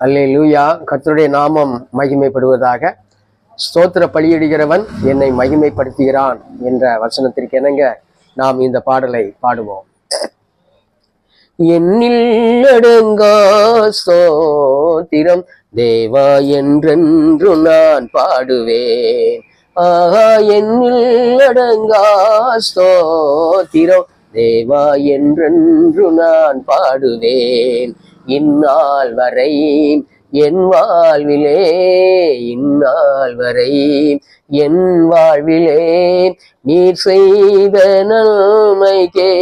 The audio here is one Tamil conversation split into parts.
அல்லேலூயா. கர்த்தருடைய நாமம் மகிமைப்படுவதாக. ஸ்தோத்திர பலியிடுகிறவன் என்னை மகிமைப்படுத்துகிறான் என்ற வசனத்திற்கு இணங்க நாம் இந்த பாடலை பாடுவோம். என்னில் அடங்கா ஸ்தோத்திரம் தேவா என்றென்று நான் பாடுவேன். என்னில் அடங்கா ஸ்தோத்திரம் தேவா என்றென்று நான் பாடுவேன். இந்நாள் வரை என் வாழ்விலே, இந்நாள் வரை என் வாழ்விலே நீர் செய்த நன்மைக்கே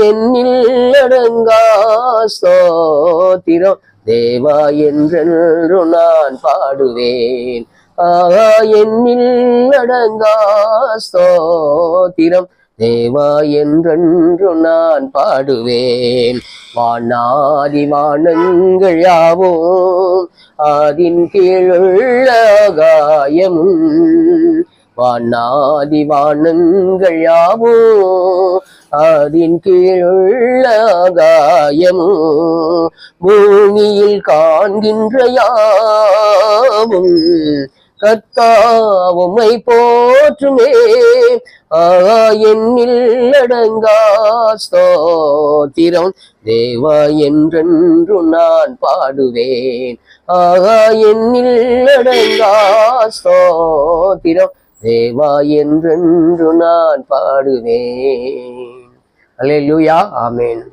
என்னில் அடங்கா ஸ்தோத்திரம் தேவா என்றென்று நான் பாடுவேன். என்னில் அடங்கா ஸ்தோத்திரம் தேவா என்றென்று நான் பாடுவேன். வானாதி வானங்கள் யாவும் அதின் கீழுள்ள ஆகாயமும், வானாதி வானங்கள் யாவும் அதின் கீழுள்ள ஆகாயமும், பூமியில் காண்கின்ற யாவும் கர்த்தாவுமை போற்றுமே. என்னில் அடங்கா ஸ்தோத்திரம் தேவா என்றென்று நான் பாடுவேன். என்னில் அடங்கா ஸ்தோத்திரம் தேவா என்றென்று நான் பாடுவேன். அல்லேலூயா. ஆமென்.